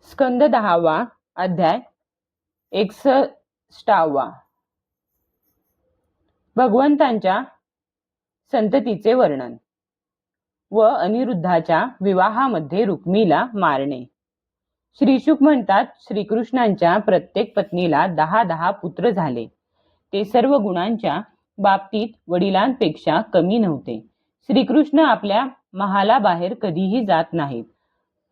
स्कंद 10वा अध्याय 61वा भगवंतांच्या संततीचे वर्णन व अनिरुद्धाच्या विवाहामध्ये रुक्मीला मारणे। श्रीशुक म्हणतात, श्रीकृष्णांच्या प्रत्येक पत्नीला 10 पुत्र झाले। ते सर्व गुणांच्या बाबतीत वडिलांपेक्षा कमी नव्हते। श्रीकृष्ण आपल्या महालाबाहेर कधीही जात नाहीत।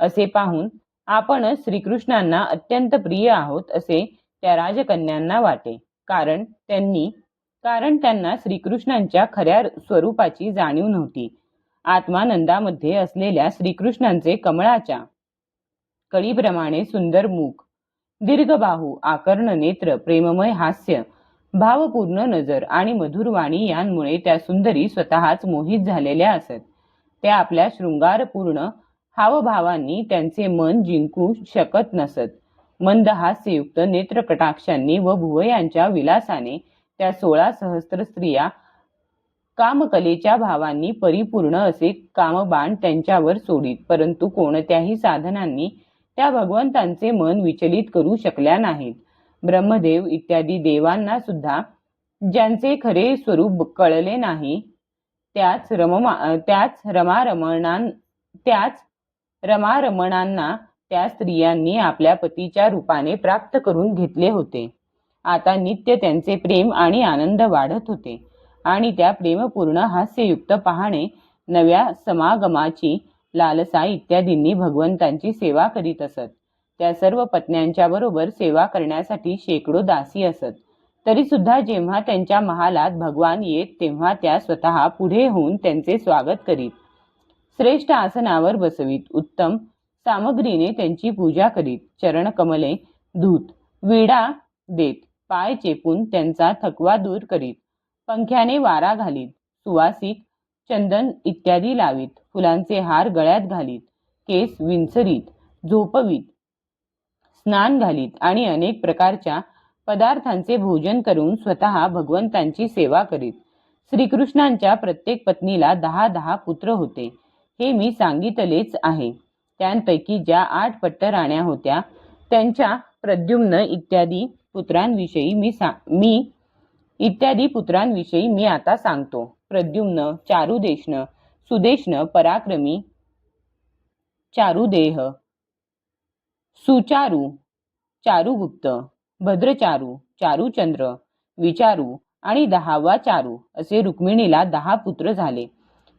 असे पाहून आपणच श्रीकृष्णांना अत्यंत प्रिय आहोत असे त्या राजकन्यांना वाटे, कारण त्यांना श्रीकृष्णांच्या खऱ्या स्वरूपाची जाणीव नव्हती। आत्मानंदामध्ये असलेल्या श्रीकृष्णांचे कमळाच्या कळीप्रमाणे सुंदर मुख, दीर्घ बाहू, आकर्ण नेत्र, प्रेममय हास्य, भावपूर्ण नजर आणि मधुर वाणी यांमुळे त्या सुंदरी स्वतःच मोहित झालेल्या असत। त्या आपल्या शृंगारपूर्ण हावभावांनी त्यांचे मन जिंकू शकत नसत। मंद हास्ययुक्त नेत्रकटाक्षांनी व भुवयांच्या विलासाने त्या 16 सहस्त्र स्त्रिया कामकलेच्या भावांनी परिपूर्ण असे कामबाण त्यांच्यावर सोडीत, परंतु कोणत्याही साधनांनी त्या भगवंतांचे मन विचलित करू शकल्या नाहीत। ब्रह्मदेव इत्यादी देवांना सुद्धा ज्यांचे खरे स्वरूप कळले नाही, त्याच रमारमणांना त्या स्त्रियांनी आपल्या पतीच्या रूपाने प्राप्त करून घेतले होते। आता नित्य त्यांचे प्रेम आणि आनंद वाढत होते आणि त्या प्रेमपूर्ण हास्ययुक्त पाहणे, नव्या समागमाची लालसा इत्यादींनी भगवंतांची सेवा करीत असत। त्या सर्व पत्न्यांच्या बरोबर सेवा करण्यासाठी शेकडो दासी असत। तरी सुद्धा जेव्हा त्यांच्या महालात भगवान येत तेव्हा त्या स्वतः पुढे होऊन त्यांचे स्वागत करीत, श्रेष्ठ आसनावर बसवीत, उत्तम सामग्रीने त्यांची पूजा करीत, चरणकमले धूत, विडा देत, पाय चेपून त्यांचा थकवा दूर करीत, पंख्याने वारा घालीत, सुवासिक चंदन इत्यादी लावीत, फुलांचे हार गळ्यात घालीत, केस विंचरीत, झोपवीत, स्नान घालीत आणि अनेक प्रकारच्या पदार्थांचे भोजन करून स्वतः भगवंतांची सेवा करीत। श्रीकृष्णांच्या प्रत्येक पत्नीला 10 पुत्र होते, हे मी सांगितलेच आहे। त्यांपैकी ज्या 8 पट्टराण्या होत्या त्यांच्या प्रद्युम्न इत्यादी पुत्रांविषयी मी आता सांगतो। प्रद्युम्न, चारुदेष्ण, सुदेष्ण, पराक्रमी, चारुदेह, सुचारू, चारुगुप्त, भद्रचारू, चारुचंद्र, विचारू आणि 10वा चारू असे रुक्मिणीला 10 पुत्र झाले।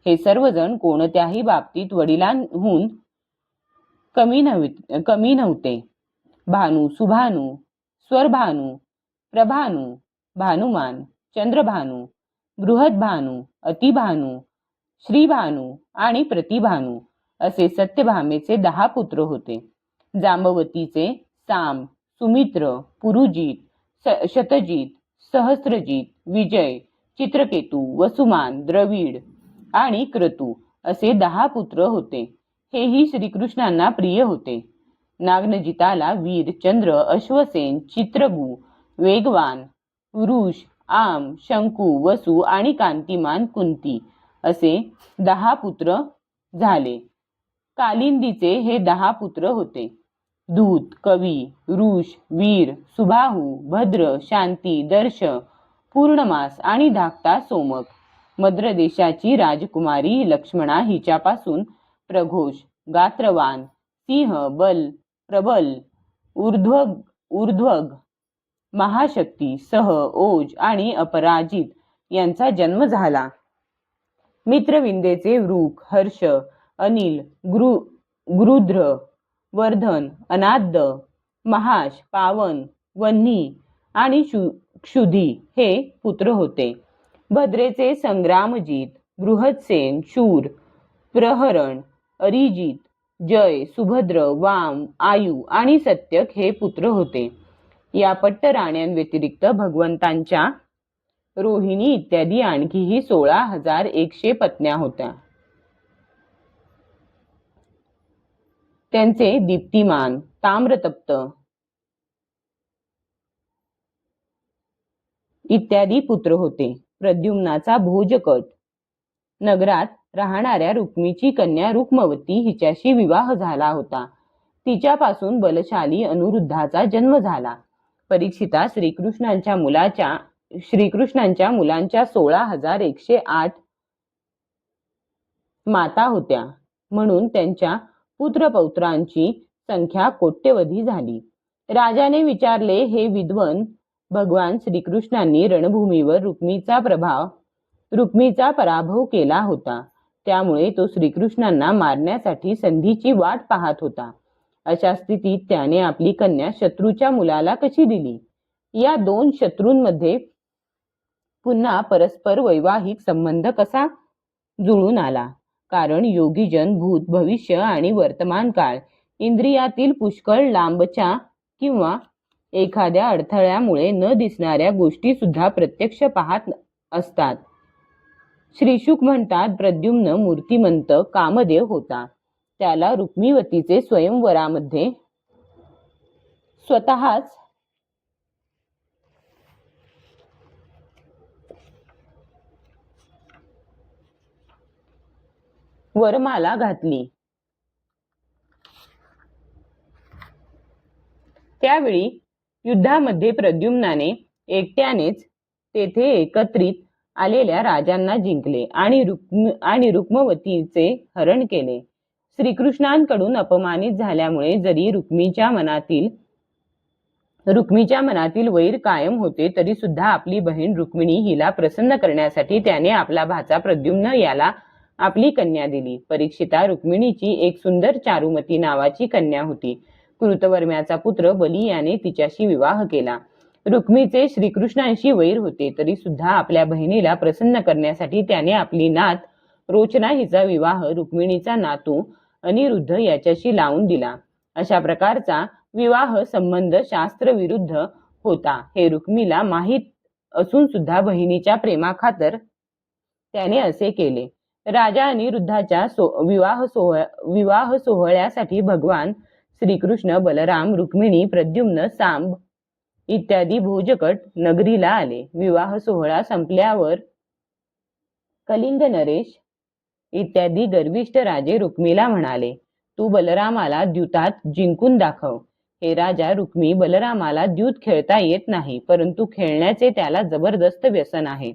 हे सर्वजण कोणत्याही बाबतीत वडिलांहून कमी नव्हते। भानू, सुभानू, स्वरभानू, प्रभानू, भानुमान, चंद्रभानू, बृहद्भानू, अतिभानू, श्रीभानू आणि प्रतिभानू असे सत्यभामेचे 10 पुत्र होते। जांबवतीचे साम, सुमित्र, पुरुजित, शतजित, सहस्त्रजित, विजय, चित्रकेतू, वसुमान, द्रविड आणि क्रतू असे 10 पुत्र होते। हेही श्रीकृष्णांना प्रिय होते। नागनजिताला वीर, चंद्र, अश्वसेन, चित्रगु, वेगवान, वृष, आम, शंकू, वसु आणि कांतिमान कुंती असे 10 पुत्र झाले। कालिंदीचे हे 10 पुत्र होते। दूत, कवी, ऋष, वीर, सुबाहू, भद्र, शांती, दर्श, पूर्णमास आणि धाकटा सोमक। मद्र देशाची राजकुमारी लक्ष्मणा हिच्यापासून प्रघोष, गात्रवान, सिंह, बल, प्रबल, ऊर्ध्वग, महाशक्ती, सह, ओज आणि अपराजित यांचा जन्म झाला। मित्रविंदेचे वृक, हर्ष, अनिल, गृध्र, वर्धन, अनाद्य, महाश, पावन, वन्ही आणि क्षुधी हे पुत्र होते। भद्रेचे संग्रामजित, बृहत्सेन, शूर, प्रहरण, अरिजित, जय, सुभद्र, वाम, आयु आणि सत्यक हे पुत्र होते। या पट्टराण्यांव्यतिरिक्त भगवंतांच्या रोहिणी इत्यादी आणखीही 16,100 पत्न्या होत्या। त्यांचे दीप्तिमान, ताम्रतप्त इत्यादी पुत्र होते। प्रद्युम्नाचा भोजकट, नगरात राहणाऱ्या रुक्मीची कन्या रुक्मवती हिच्याशी विवाह झाला होता। तिच्यापासून बलशाली अनिरुद्धाचा जन्म झाला. परीक्षिता श्रीकृष्णांच्या मुलांच्या 16,108 माता होत्या, म्हणून त्यांच्या पुत्रपौत्रांची संख्या कोट्यवधी झाली. राजाने विचारले, हे विद्वन, भगवान श्रीकृष्णांनी रणभूमीवर रुक्मीचा पराभव केला होता, त्यामुळे तो श्रीकृष्णांना मारण्यासाठी संधीची वाट पाहत होता. अशा स्थितीत त्याने आपली कन्या शत्रूच्या मुलाला कशी दिली? या दोन शत्रूंमध्ये पुन्हा परस्पर वैवाहिक संबंध कसा जुळून आला? कारण योगीजन भूत, भविष्य आणि वर्तमान काळ इंद्रियातील पुष्कळ लांबच्या किंवा एखाद्या अडथळ्यामुळे न दिसणाऱ्या गोष्टी सुद्धा प्रत्यक्ष पाहत असतात. श्रीशुक म्हणतात, प्रद्युम्न मूर्तिमंत कामदेव होता. त्याला रुक्मिवतीचे स्वयंवरामध्ये स्वतःच वरमाला घातली. त्यावेळी युद्धामध्ये प्रद्युम्नाने एकट्यानेच तेथे एकत्रित आलेल्या राजांना जिंकले आणि रुक्मवतीचे हरण केले. श्रीकृष्णांकडून अपमानित झाल्यामुळे जरी रुक्मीच्या मनातील वैर कायम होते, तरी सुद्धा आपली बहीण रुक्मिणी हिला प्रसन्न करण्यासाठी त्याने आपला भाचा प्रद्युम्न याला आपली कन्या दिली. परीक्षिता रुक्मिणीची एक सुंदर चारुमती नावाची कन्या होती. कृतवर्म्याचा पुत्र बली याने तिच्याशी विवाह केला. रुक्मीचे श्रीकृष्णांशी वैर होते, तरी सुद्धा आपल्या बहिणीला प्रसन्न करण्यासाठी त्याने आपली नात रोचना हिचा विवाह रुक्मिणीचा नातू अनिरुद्ध याच्याशी लावून दिला. अशा प्रकारचा विवाह संबंध शास्त्रविरुद्ध होता हे रुक्मीला माहीत असून सुद्धा बहिणीच्या प्रेमाखातर त्याने असे केले. राजा अनिरुद्धाच्या विवाह सोहळ्यासाठी भगवान श्रीकृष्ण, बलराम, रुक्मिणी, प्रद्युम्न, सांब इत्यादी भोजकट नगरीला आले. विवाह सोहळा संपल्यावर कलिंग नरेश इत्यादी गर्विष्ठ राजे रुक्मीला म्हणाले, तू बलरामाला द्यूतात जिंकून दाखव. हे राजा रुक्मी, बलरामाला द्यूत खेळता येत नाही, परंतु खेळण्याचे त्याला जबरदस्त व्यसन आहे.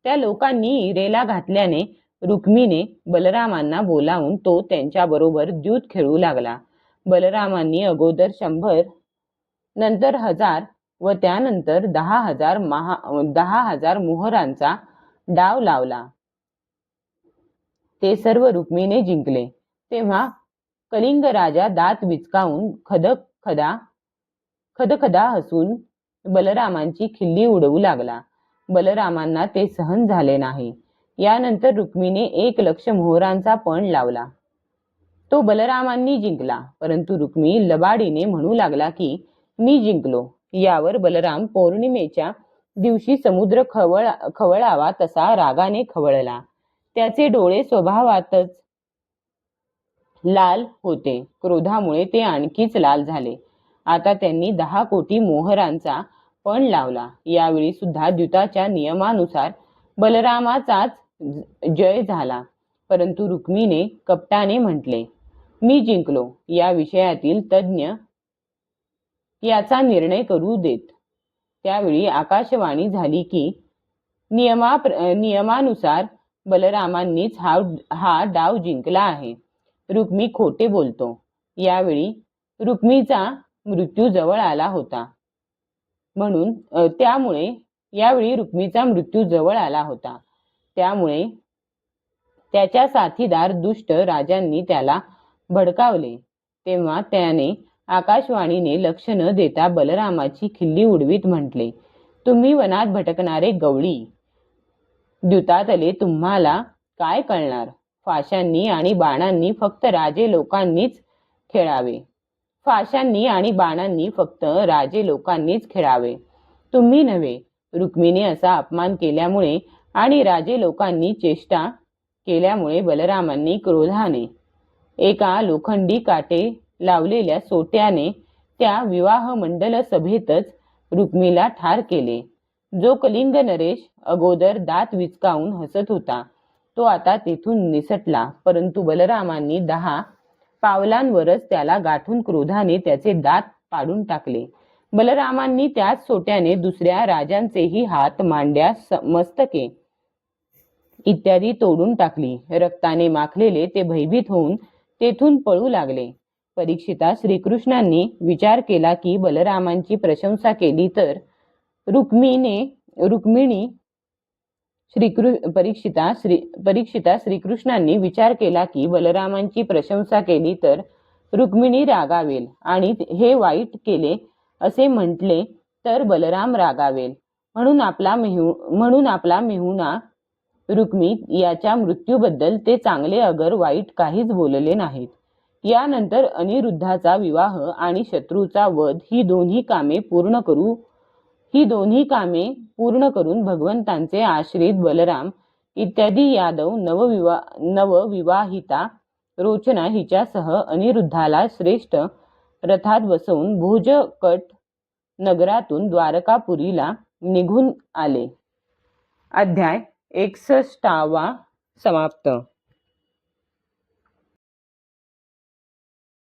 त्या लोकांनी इरेला घातल्याने रुक्मीने बलरामांना बोलावून तो त्यांच्याबरोबर द्यूत खेळू लागला. बलरामांनी अगोदर 100, नंतर 1000 व त्यानंतर 10,000 मोहरांचा डाव लावला. ते सर्व रुक्मीने जिंकले. तेव्हा कलिंग राजा दात विचकावून खदखदा हसून बलरामांची खिल्ली उडवू लागला. बलरामांना ते सहन झाले नाही. यानंतर रुक्मीने 1,00,000 मोहरांचा पण लावला. तो बलरामांनी जिंकला, परंतु रुक्मी लबाडीने म्हणू लागला की मी जिंकलो. यावर बलराम पौर्णिमेच्या दिवशी समुद्र खवळावा तसा रागाने खवळला. त्याचे डोळे स्वभावातच लाल होते. क्रोधामुळे ते आणखीच लाल झाले. आता त्यांनी 10 कोटी मोहरांचा पण लावला. यावेळी सुद्धा द्यूताच्या नियमानुसार बलरामाचाच जय झाला, परंतु रुक्मीने कपटाने म्हटले, मी जिंकलो. या विषयातील तज्ञ याचा निर्णय करू देत. त्यावेळी आकाशवाणी झाली की नियमानुसार बलरामांनीच हा डाव जिंकला आहे. रुक्मी खोटे बोलतो. यावेळी रुक्मीचा मृत्यू जवळ आला होता. त्यामुळे त्याच्या साथीदार दुष्ट राजांनी त्याला भडकावले. तेव्हा त्याने आकाशवाणीने लक्ष न देता बलरामाची खिल्ली उडवीत म्हटले, तुम्ही वनात भटकणारे गवळी, द्यूतातले तुम्हाला काय कळणार? फाशांनी आणि बाणांनी फक्त राजे लोकांनीच खेळावे, तुम्ही नव्हे. रुक्मीने असा अपमान केल्यामुळे आणि राजे लोकांनी चेष्टा केल्यामुळे बलरामांनी क्रोधाने एका लोखंडी काटे लावलेल्या सोट्याने त्या विवाह मंडल सभेतच रुक्मीला ठार केले. जो कलिंग नरेश अगोदर दात विचकावून हसत होता, तो आता तेथून निसटला. परंतु बलरामांनी 10 पावलांवरच त्याला गाठून क्रोधाने त्याचे दात पाडून टाकले. बलरामांनी त्याच सोट्याने दुसऱ्या राजांचेही हात, मांड्या, मस्तके इत्यादी तोडून टाकली. रक्ताने माखलेले ते भयभीत होऊन तेथून पळू लागले. परीक्षिता, श्रीकृष्णांनी विचार केला की बलरामांची प्रशंसा केली तर रुक्मिणी परीक्षिता, श्रीकृष्णांनी विचार केला की बलरामांची प्रशंसा केली तर रुक्मिणी रागावेल आणि हे वाईट केले असे म्हटले तर बलराम रागावेल. म्हणून आपला मेहुणा रुक्मी याच्या मृत्यूबद्दल ते चांगले अगर वाईट काहीच बोलले नाहीत. यानंतर अनिरुद्धाचा विवाह आणि शत्रूचा वध ही दोन्ही कामे पूर्ण करून भगवंतांचे आश्रित बलराम इत्यादी यादव नवविवाहिता रोचना हिच्यासह अनिरुद्धाला श्रेष्ठ रथात बसवून भोजकट नगरातून द्वारकापुरीला निघून आले. अध्याय 61 समाप्त.